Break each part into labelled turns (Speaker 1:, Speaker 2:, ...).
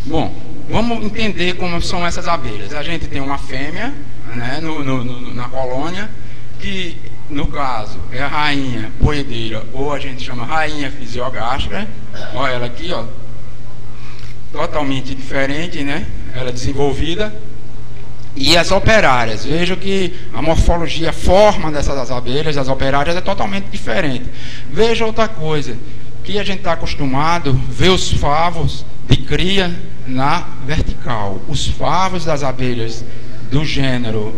Speaker 1: Bom, vamos entender como são essas abelhas. A gente tem uma fêmea, né, na colônia, que no caso é a rainha poedeira, ou a gente chama rainha fisiogástica. Olha ela aqui, ó, totalmente diferente, né? Ela é desenvolvida. E as operárias, vejo que a morfologia, a forma dessas abelhas, das operárias, é totalmente diferente. Veja outra coisa, que a gente está acostumado a ver os favos de cria na vertical. Os favos das abelhas do gênero,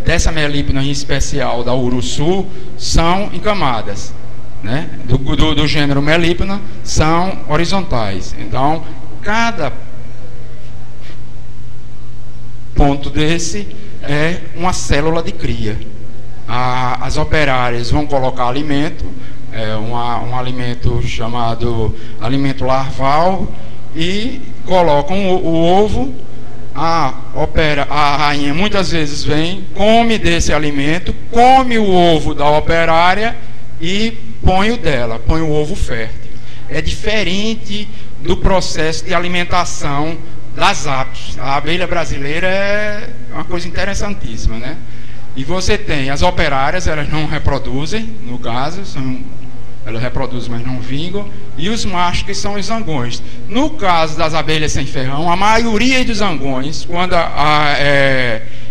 Speaker 1: dessa melípona em especial, da uruçu, são em camadas, né? Do gênero melípona, são horizontais. Então, cada ponto desse é uma célula de cria. As operárias vão colocar alimento, um alimento chamado alimento larval, e colocam o ovo. A rainha muitas vezes vem, come desse alimento, come o ovo da operária e põe o dela, põe o ovo fértil. É diferente do processo de alimentação das apes. A abelha brasileira é uma coisa interessantíssima, né? E você tem as operárias, elas não reproduzem, no caso, elas reproduzem, mas não vingam, e os machos, que são os zangões. No caso das abelhas sem ferrão, a maioria dos zangões, quando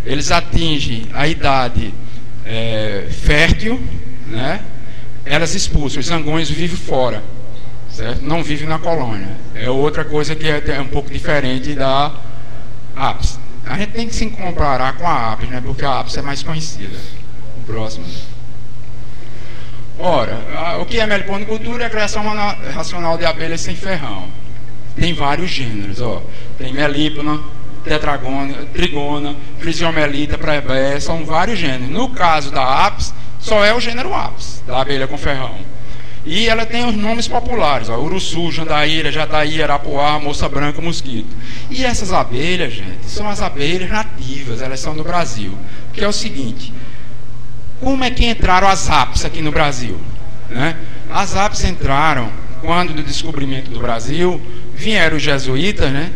Speaker 1: eles atingem a idade fértil, né, elas expulsam. Os zangões vivem fora, certo? Não vivem na colônia. É outra coisa que é um pouco diferente da apis. A gente tem que se comparar com a apis, né, porque a apis é mais conhecida. O próximo. Ora, o que é meliponicultura? É a criação racional de abelhas sem ferrão. Tem vários gêneros, ó. Tem melípona, tetragona, trigona, frisiomelita, prébé, são vários gêneros. No caso da apis, só é o gênero apis, da abelha com ferrão. E ela tem os nomes populares, ó, uruçu, jandaíra, jataí, arapuá, moça branca, mosquito. E essas abelhas, gente, são as abelhas nativas, elas são do Brasil. Que é o seguinte: como é que entraram as apis aqui no Brasil, né? As apis entraram quando, do descobrimento do Brasil, vieram os jesuítas, né,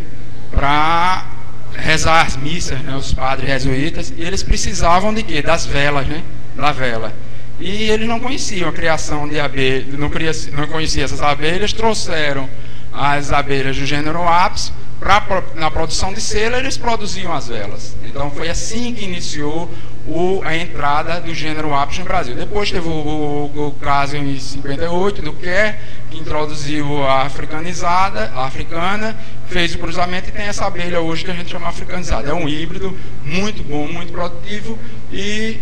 Speaker 1: para rezar as missas, né, os padres jesuítas, e eles precisavam de quê? Das velas, né, da vela. E eles não conheciam a criação de abelhas, não conheciam essas abelhas, trouxeram as abelhas do gênero apis, na produção de cera, eles produziam as velas. Então foi assim que iniciou a entrada do gênero apis no Brasil. Depois teve o caso em 58 do Kerr, que introduziu a africana, fez o cruzamento e tem essa abelha hoje que a gente chama africanizada. É um híbrido muito bom, muito produtivo e,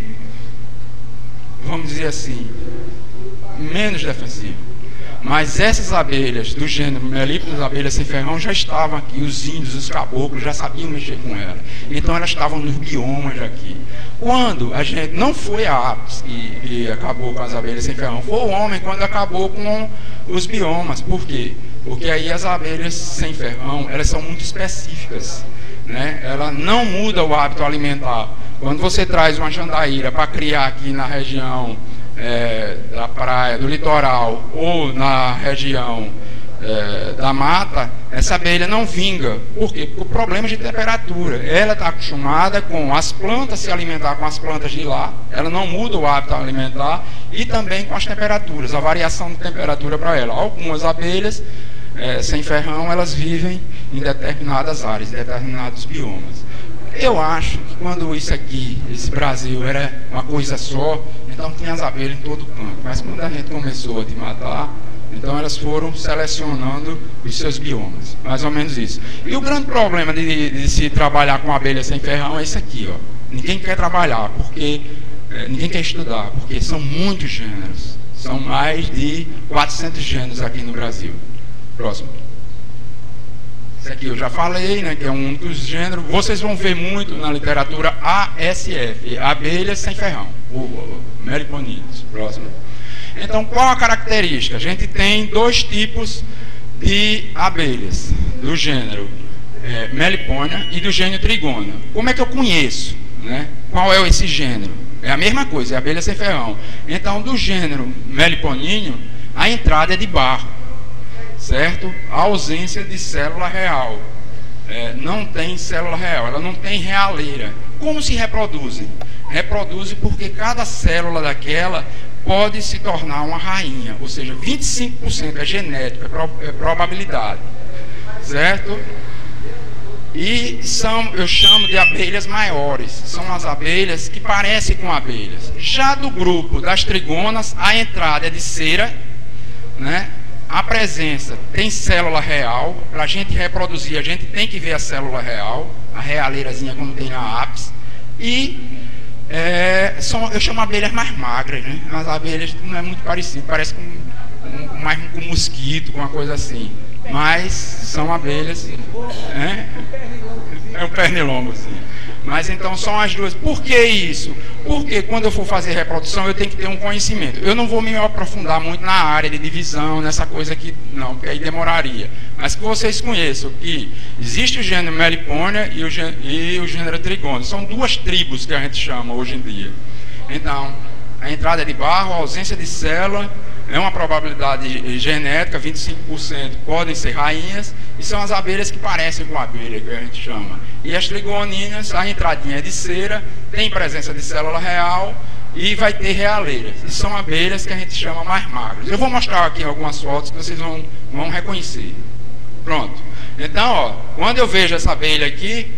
Speaker 1: vamos dizer assim, menos defensivo. Mas essas abelhas do gênero melípona, as abelhas sem ferrão, já estavam aqui. Os índios, os caboclos já sabiam mexer com ela. Então elas estavam nos biomas aqui. Quando a gente, não foi a apis que acabou com as abelhas sem ferrão, foi o homem quando acabou com os biomas. Por quê? Porque aí as abelhas sem ferrão, elas são muito específicas, né? Ela não muda o hábito alimentar. Quando você traz uma jandaíra para criar aqui na região da praia, do litoral, ou na região da mata, essa abelha não vinga. Por quê? Por problemas de temperatura. Ela está acostumada com as plantas, se alimentar com as plantas de lá, ela não muda o hábito alimentar, e também com as temperaturas, a variação de temperatura para ela. Algumas abelhas sem ferrão, elas vivem em determinadas áreas, em determinados biomas. Eu acho que quando esse Brasil era uma coisa só, então tinha as abelhas em todo canto. Mas quando a gente começou a matar, então elas foram selecionando os seus biomas. Mais ou menos isso. E o grande problema de se trabalhar com abelha sem ferrão é isso aqui, ó. Ninguém quer trabalhar, porque ninguém quer estudar, porque são muitos gêneros. São mais de 400 gêneros aqui no Brasil. Próximo. Esse aqui eu já falei, né, que é um dos gêneros. Vocês vão ver muito na literatura ASF, abelhas sem ferrão, o meliponites. Próximo. Então, qual a característica? A gente tem dois tipos de abelhas do gênero Meliponia e do gênero Trigona. Como é que eu conheço, né? Qual é esse gênero? É a mesma coisa, é abelha sem ferrão. Então, do gênero Meliponinho, a entrada é de barro, certo? A ausência de célula real. não tem célula real, ela não tem realeira. Como se reproduzem? Reproduzem porque cada célula daquela pode se tornar uma rainha, ou seja, 25% é genética, é probabilidade, certo? E eu chamo de abelhas maiores, são as abelhas que parecem com abelhas. Já do grupo das trigonas, a entrada é de cera, né? A presença tem célula real, para a gente reproduzir a gente tem que ver a célula real, a realeirazinha como tem na ápice, e eu chamo abelhas mais magras, né? As abelhas não é muito parecido, parece mais com mosquito, com uma coisa assim. Mas são abelhas. É um pernilongo, sim. Mas então são as duas. Por que isso? Porque quando eu for fazer reprodução eu tenho que ter um conhecimento. Eu não vou me aprofundar muito na área de divisão, nessa coisa aqui, não, porque aí demoraria. Mas que vocês conheçam que existe o gênero Meliponia e o gênero Trigona. São duas tribos que a gente chama hoje em dia. Então, a entrada de barro, a ausência de célula, é uma probabilidade genética, 25% podem ser rainhas, e são as abelhas que parecem com a abelha, que a gente chama. E as trigoninas, a entradinha é de cera, tem presença de célula real e vai ter realeiras. E são abelhas que a gente chama mais magras. Eu vou mostrar aqui algumas fotos que vocês vão reconhecer. Pronto. Então, ó, quando eu vejo essa abelha aqui,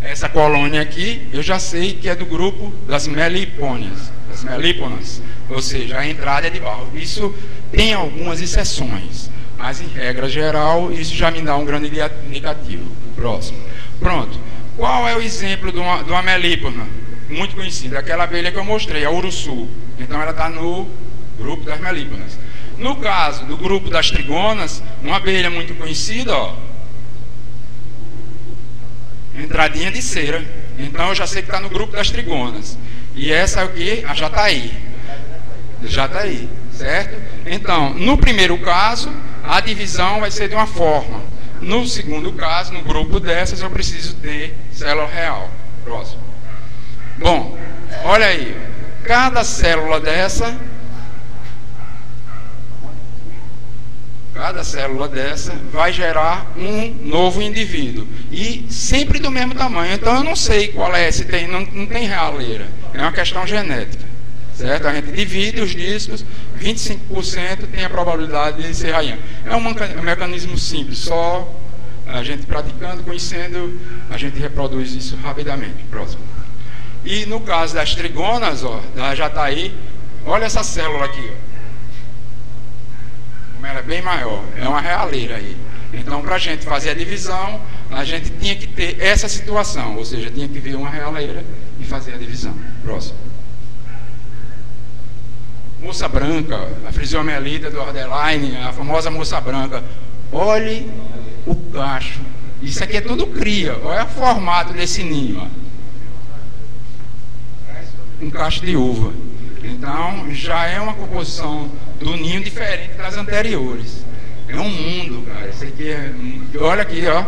Speaker 1: essa colônia aqui, eu já sei que é do grupo das melipônias. As melíponas, ou seja, a entrada é de barro. Isso tem algumas exceções, mas em regra geral isso já me dá um grande indicativo. Próximo. Pronto. Qual é o exemplo de uma melípona? Muito conhecida, aquela abelha que eu mostrei, a uruçu. Então ela está no grupo das melíponas. No caso do grupo das trigonas, uma abelha muito conhecida, ó, entradinha de cera. Então eu já sei que está no grupo das trigonas. E essa é o que? A jataí. Jataí, certo? Então, no primeiro caso, a divisão vai ser de uma forma. No segundo caso, no grupo dessas, eu preciso ter célula real. Próximo. Bom, olha aí. Cada célula dessa vai gerar um novo indivíduo. E sempre do mesmo tamanho. Então eu não sei qual é, se tem, não tem realeira. É uma questão genética. Certo? A gente divide os discos, 25% tem a probabilidade de ser rainha. É um mecanismo simples, só a gente praticando, conhecendo, a gente reproduz isso rapidamente. Próximo. E no caso das trigonas, ó, da jataí, olha essa célula aqui, ó. Como ela é bem maior, é uma realeira aí. Então, para a gente fazer a divisão, a gente tinha que ter essa situação, ou seja, tinha que ver uma realeira e fazer a divisão. Próximo. Moça branca, a Frisiomelida do Ordeline, a famosa moça branca. Olhe o cacho. Isso aqui é tudo cria. Olha o formato desse ninho. Ó. Um cacho de uva. Então, já é uma composição do ninho diferente das anteriores. É um mundo, cara. Isso aqui é... Olha aqui, ó.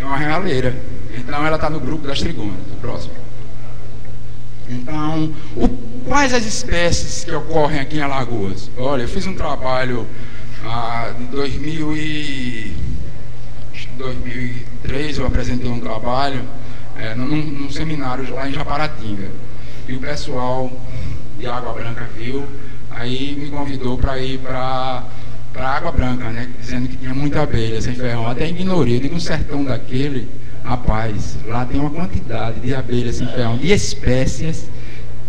Speaker 1: É uma realeira. Então, ela está no grupo das trigonas. Próximo. Então, quais as espécies que ocorrem aqui em Alagoas? Olha, eu fiz um trabalho em 2003, eu apresentei um trabalho num seminário lá em Japaratinga. E o pessoal de Água Branca viu, aí me convidou para ir para Água Branca, né? Dizendo que tinha muita abelha sem ferrão. Até ignorei, eu digo, um sertão daquele, rapaz, lá tem uma quantidade de abelhas sem ferrão, de espécies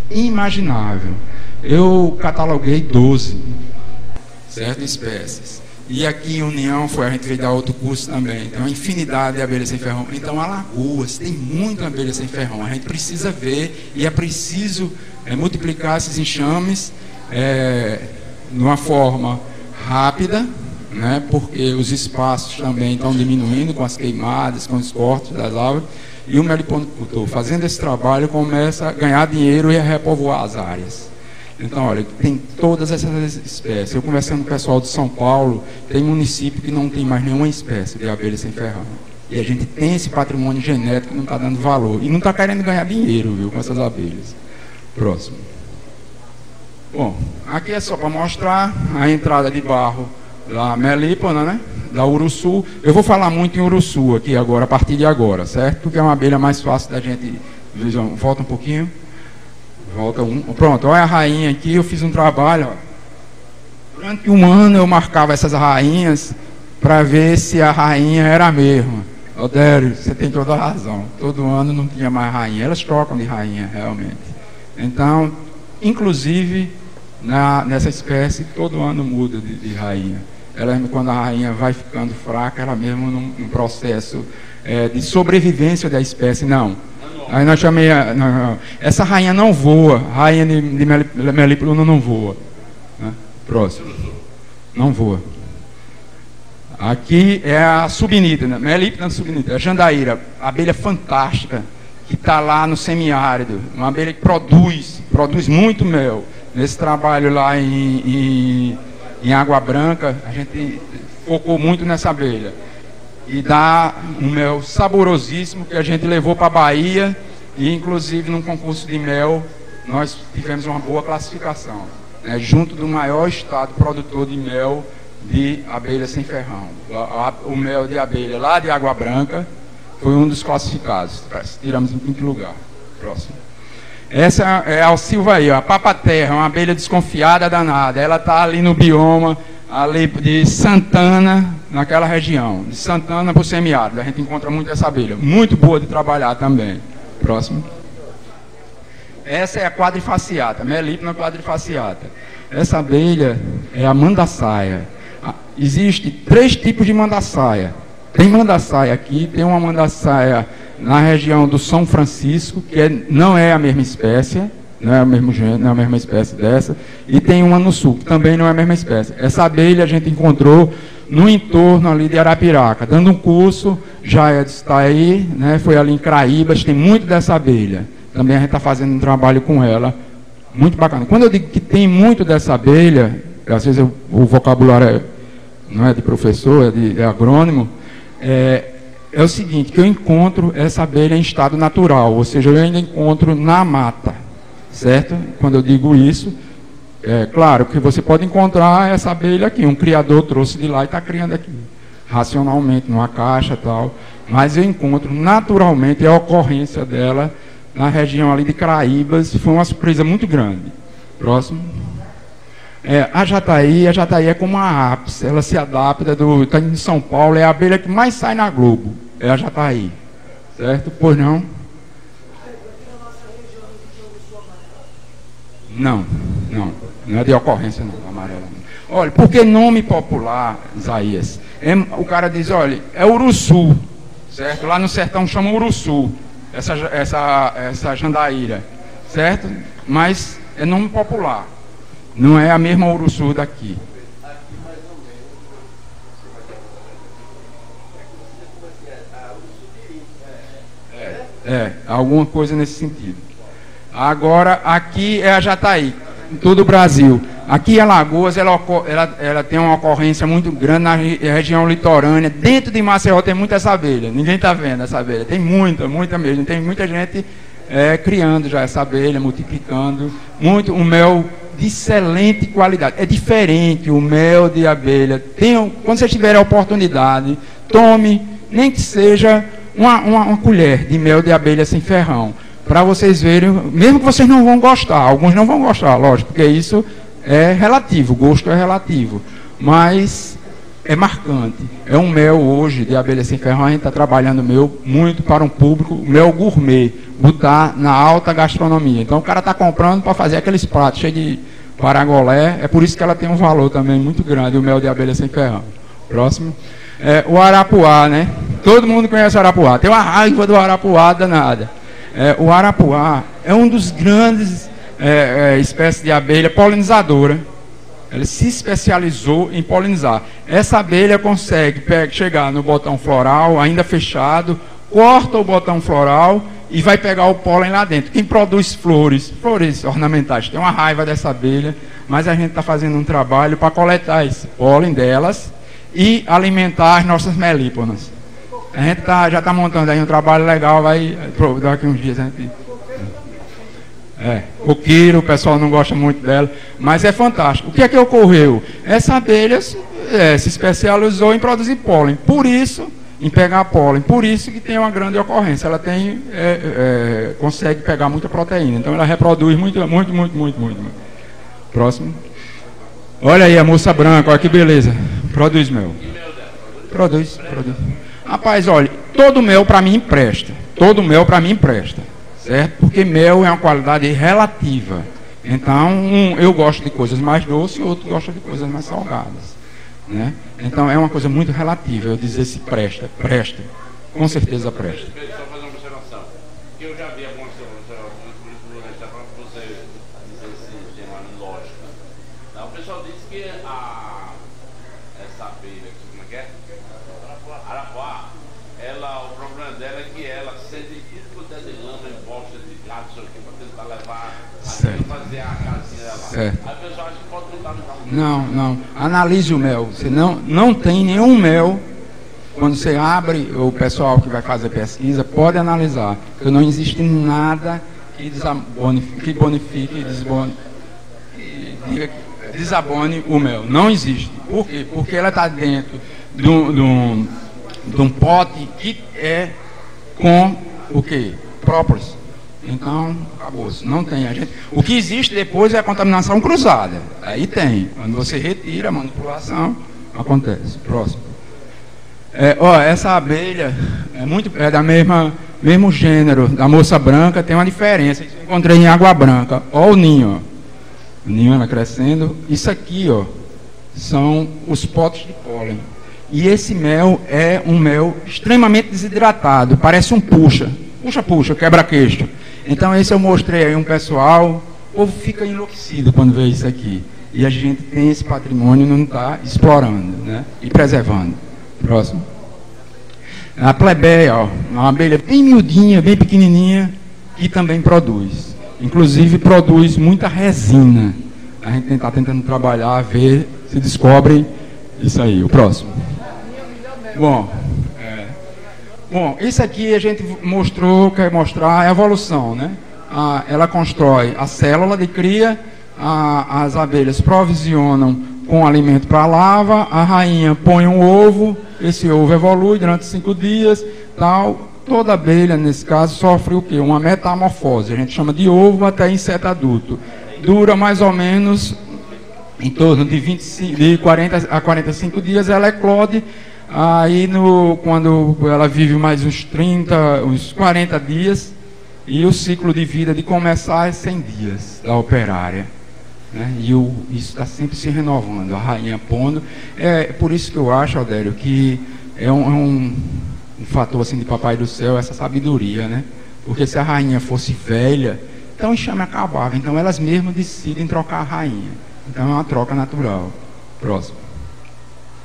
Speaker 1: inimaginável. Eu cataloguei 12, certo? Espécies. E aqui em União, a gente veio dar outro curso também. Tem uma infinidade de abelhas sem ferrão. Então, Alagoas tem muita abelha sem ferrão. A gente precisa ver e é preciso multiplicar esses enxames de uma forma rápida, né? Porque os espaços também estão diminuindo com as queimadas, com os cortes das árvores. E o meliponicultor, fazendo esse trabalho, começa a ganhar dinheiro e a repovoar as áreas. Então, olha, tem todas essas espécies. Eu conversando com o pessoal de São Paulo, tem município que não tem mais nenhuma espécie de abelha sem ferrão. E a gente tem esse patrimônio genético que não está dando valor. E não está querendo ganhar dinheiro, viu, com essas abelhas. Próximo. Bom, aqui é só para mostrar a entrada de barro da melípona, né? Da uruçu. Eu vou falar muito em uruçu aqui agora, a partir de agora, certo? Porque é uma abelha mais fácil da gente... Volta um pouquinho. Volta um. Pronto, olha a rainha aqui, eu fiz um trabalho, ó. Durante um ano eu marcava essas rainhas para ver se a rainha era a mesma. Odério, você tem toda a razão. Todo ano não tinha mais rainha. Elas trocam de rainha, realmente. Então, inclusive, nessa espécie, todo ano muda de rainha. Ela, quando a rainha vai ficando fraca, ela mesmo num processo de sobrevivência da espécie, não. Aí nós chamei, essa rainha não voa, rainha de melípona não voa. Né? Próximo. Não voa. Aqui é a subnítida, melípona subnítida, a jandaíra, abelha fantástica, que está lá no semiárido, uma abelha que produz muito mel. Nesse trabalho lá em Água Branca, a gente focou muito nessa abelha. E dá um mel saborosíssimo que a gente levou para a Bahia, e inclusive num concurso de mel nós tivemos uma boa classificação, né, junto do maior estado produtor de mel de abelha sem ferrão. O mel de abelha lá de Água Branca foi um dos classificados. Tiramos em quinto lugar. Próximo. Essa é a Alcilva, a papaterra, uma abelha desconfiada danada. Ela está ali no bioma ali de Santana, naquela região. De Santana para o semiárido. A gente encontra muito essa abelha. Muito boa de trabalhar também. Próximo. Essa é a quadrifaciata, melípona quadrifaciata. Essa abelha é a mandaçaia. Existem 3 tipos de mandaçaia. Tem mandaçaia aqui, tem uma mandaçaia na região do São Francisco, que não é a mesma espécie, não é o mesmo gênero, não é a mesma espécie dessa, e tem uma no sul, que também não é a mesma espécie. Essa abelha a gente encontrou no entorno ali de Arapiraca, dando um curso, já está aí, né, foi ali em Craíbas, tem muito dessa abelha. Também a gente está fazendo um trabalho com ela, muito bacana. Quando eu digo que tem muito dessa abelha, às vezes o vocabulário não é de professor, é de agrônomo, é o seguinte, que eu encontro essa abelha em estado natural, ou seja, eu ainda encontro na mata, certo? Quando eu digo isso, é claro que você pode encontrar essa abelha aqui, um criador trouxe de lá e está criando aqui, racionalmente, numa caixa e tal, mas eu encontro naturalmente a ocorrência dela na região ali de Craíbas, foi uma surpresa muito grande. Próximo. A jataí é como a ápice, ela se adapta está em São Paulo, é a abelha que mais sai na Globo, é a jataí, certo? Pois não? Não é de ocorrência não, amarela. Olha, porque nome popular, Isaías, o cara diz, olha, é uruçu, certo? Lá no sertão chama uruçu, essa jandaíra, certo? Mas é nome popular. Não é a mesma uruçu daqui. Alguma coisa nesse sentido. Agora, aqui é a jataí, em todo o Brasil. Aqui em Alagoas, ela tem uma ocorrência muito grande na região litorânea. Dentro de Maceió tem muita essa abelha. Ninguém está vendo essa abelha. Tem muita mesmo. Tem muita gente criando já essa abelha, multiplicando. Muito, um mel de excelente qualidade. É diferente o mel de abelha. Quando vocês tiverem a oportunidade, tome, nem que seja uma colher de mel de abelha sem ferrão, para vocês verem, mesmo que vocês não vão gostar, alguns não vão gostar, lógico, porque isso é relativo, o gosto é relativo, mas é marcante. É um mel hoje de abelha sem ferrão, a gente está trabalhando mel muito para um público, mel gourmet, botar na alta gastronomia. Então o cara está comprando para fazer aqueles pratos cheios de parangolé, é por isso que ela tem um valor também muito grande, o mel de abelha sem ferrão. Próximo. O arapuá, né? Todo mundo conhece o arapuá, tem uma raiva do arapuá danada. O arapuá é um dos grandes espécies de abelha polinizadora. Ele se especializou em polinizar. Essa abelha consegue chegar no botão floral, ainda fechado, corta o botão floral e vai pegar o pólen lá dentro. Quem produz flores ornamentais, tem uma raiva dessa abelha, mas a gente está fazendo um trabalho para coletar esse pólen delas e alimentar as nossas melíponas. A gente já está montando aí um trabalho legal, vai daqui uns dias a gente... Coqueiro, o pessoal não gosta muito dela, mas é fantástico. O que é que ocorreu? Essa abelha se especializou em produzir pólen, por isso, em pegar pólen, por isso que tem uma grande ocorrência. Ela tem, consegue pegar muita proteína, então ela reproduz muito. Próximo. Olha aí a moça branca, olha que beleza. Produz mel. Produz. Rapaz, olha, todo mel para mim presta. Certo? Porque mel é uma qualidade relativa. Então, eu gosto de coisas mais doces e outro gosta de coisas mais salgadas. Né? Então, é uma coisa muito relativa. Eu dizer se presta. Com certeza presta.
Speaker 2: Só fazer uma observação. Eu já vi algumas para você dizer se tem uma lógica. O pessoal diz que essa abelha, como é que é? Arapuá, o problema dela é que ela sente tudo quanto é de lama em bosta de gato, isso aqui, para tentar levar, fazer a casinha dela. Certo. Aí o pessoal acha que pode botar no
Speaker 1: Não. Analise o mel. Você não tem nenhum mel. Quando você abre, o pessoal que vai fazer pesquisa pode analisar, porque não existe nada que bonifique, desabone o mel. Não existe. Por quê? Porque ela está dentro de um pote que é com o quê? Própolis. Então, acabou-se. Não tem. O que existe depois é a contaminação cruzada. Aí tem. Quando você retira a manipulação, acontece. Próximo. Essa abelha é da mesmo gênero da moça branca, tem uma diferença. Isso eu encontrei em Água Branca. Olha o ninho. O ninho ela crescendo. Isso aqui, são os potes de pólen. E esse mel é um mel extremamente desidratado. Parece um puxa, quebra-queixo. Então esse eu mostrei aí um pessoal. O povo fica enlouquecido quando vê isso aqui. E a gente tem esse patrimônio e não está explorando, né? E preservando. Próximo. A plebeia, uma abelha bem miudinha, bem pequenininha, que também produz. Inclusive produz muita resina. A gente está tentando trabalhar, ver se descobre isso aí. O próximo. Bom, isso aqui a gente quer mostrar a evolução, né? Ela constrói a célula de cria, as abelhas provisionam com alimento para a larva, a rainha põe um ovo, esse ovo evolui durante 5 dias, tal. Toda abelha, nesse caso, sofre o quê? Uma metamorfose, a gente chama de ovo até inseto adulto. Dura mais ou menos em torno de 40 a 45 dias, ela eclode. Aí, quando ela vive mais uns 40 dias, e o ciclo de vida de começar é 100 dias da operária. Né? E isso está sempre se renovando, a rainha pondo. É por isso que eu acho, Aldério, que é um fator assim de papai do céu, essa sabedoria, né? Porque se a rainha fosse velha, então o enxame acabava. Então elas mesmas decidem trocar a rainha. Então é uma troca natural. Próximo.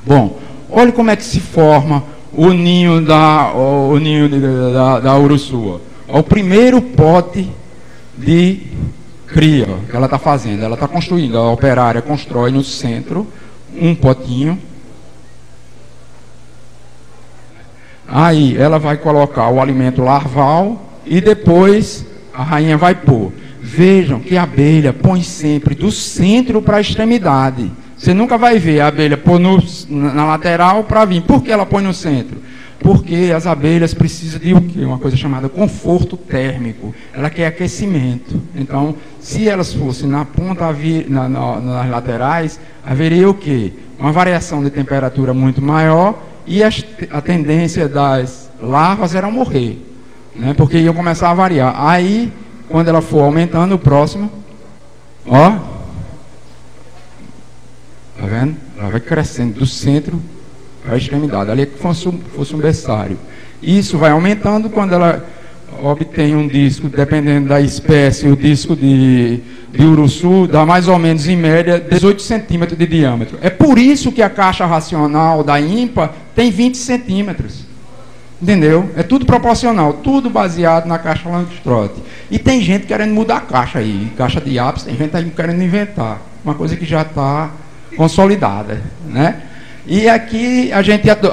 Speaker 1: Bom, olha como é que se forma o ninho da uruçua. O primeiro pote de cria que ela está fazendo, ela está construindo, a operária constrói no centro um potinho. Aí ela vai colocar o alimento larval e depois a rainha vai pôr. Vejam que a abelha põe sempre do centro para a extremidade. Você nunca vai ver a abelha pôr na lateral para vir. Por que ela põe no centro? Porque as abelhas precisam de o quê? Uma coisa chamada conforto térmico. Ela quer aquecimento. Então, se elas fossem na ponta, nas laterais, haveria o quê? Uma variação de temperatura muito maior e a tendência das larvas era morrer, né? Porque iam começar a variar. Aí, quando ela for aumentando, o próximo, tá vendo? Ela vai crescendo do centro para a extremidade, ali é que fosse um berçário. Isso vai aumentando quando ela obtém um disco, dependendo da espécie, o disco de uruçu dá mais ou menos, em média, 18 centímetros de diâmetro. É por isso que a caixa racional da INPA tem 20 centímetros. Entendeu? É tudo proporcional, tudo baseado na caixa Langstroth. E tem gente querendo mudar a caixa aí, caixa de ápice, tem gente aí querendo inventar. Uma coisa que já está consolidada, né? E aqui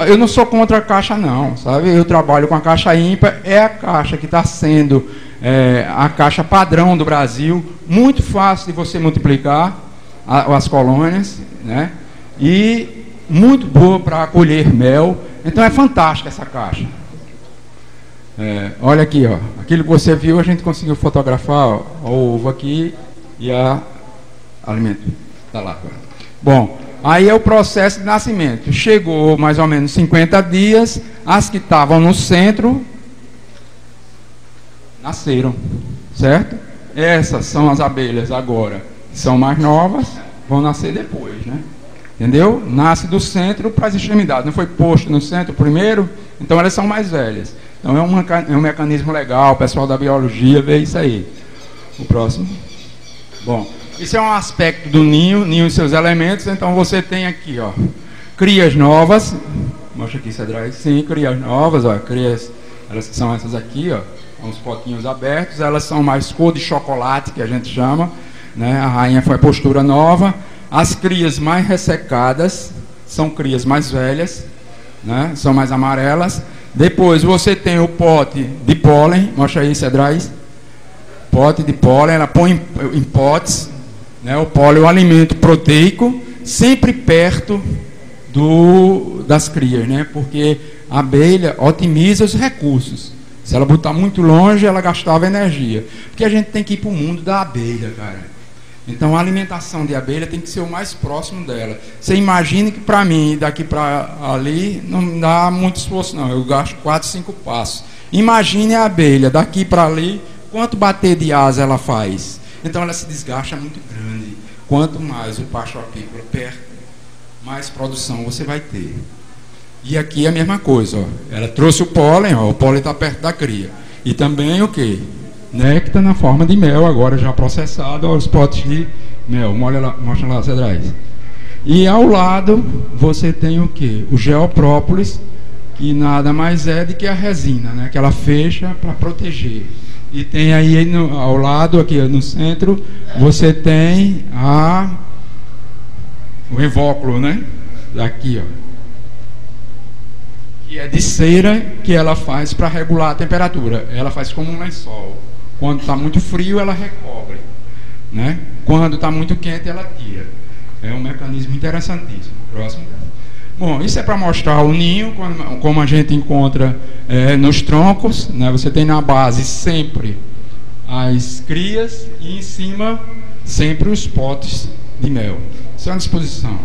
Speaker 1: eu não sou contra a caixa não, sabe? Eu trabalho com a caixa ímpar, é a caixa que está sendo a caixa padrão do Brasil, muito fácil de você multiplicar as colônias, né? E muito boa para colher mel. Então é fantástica essa caixa. Olha aqui, ó, aquilo que você viu a gente conseguiu fotografar, ó, o ovo aqui e a alimento. Tá lá. Bom, aí é o processo de nascimento. Chegou mais ou menos 50 dias, as que estavam no centro nasceram, certo? Essas são as abelhas agora, são mais novas, vão nascer depois, né? Entendeu? Nasce do centro para as extremidades. Não foi posto no centro primeiro, então elas são mais velhas. Então é um mecanismo legal, o pessoal da biologia vê isso aí. O próximo. Bom, isso é um aspecto do ninho e seus elementos. Então você tem aqui, ó, crias novas. Mostra aqui, Cedrais. Sim, crias novas, ó, crias, elas são essas aqui, ó, uns potinhos abertos. Elas são mais cor de chocolate, que a gente chama, né? A rainha foi a postura nova. As crias mais ressecadas são crias mais velhas, né? São mais amarelas. Depois você tem o pote de pólen, mostra aí, Cedrais. Pote de pólen, ela põe em potes, né? O pólen é um alimento proteico, sempre perto das crias, né? Porque a abelha otimiza os recursos. Se ela botar muito longe, ela gastava energia. Porque a gente tem que ir para o mundo da abelha, cara. Então a alimentação de abelha tem que ser o mais próximo dela. Você imagine que para mim, daqui para ali, não dá muito esforço não. Eu gasto 4, 5 passos. Imagine a abelha, daqui para ali, quanto bater de asa ela faz. Então ela se desgasta muito grande. Quanto mais o pasto apícola perto, mais produção você vai ter. E aqui é a mesma coisa, ó. Ela trouxe o pólen, ó, o pólen está perto da cria. E também o quê? Néctar na forma de mel, agora já processado, ó, os potes de mel. Mostra lá, Cedrais. E ao lado você tem o quê? O geoprópolis, que nada mais é do que a resina, né? Que ela fecha para proteger. E tem aí ao lado, aqui no centro, você tem o evóculo, né? Daqui, ó. Que é de cera, que ela faz para regular a temperatura. Ela faz como um lençol. Quando está muito frio, ela recobre, né? Quando está muito quente, ela tira. É um mecanismo interessantíssimo. Próximo. Bom, isso é para mostrar o ninho, como a gente encontra nos troncos, né? Você tem na base sempre as crias e em cima sempre os potes de mel. Isso é uma disposição.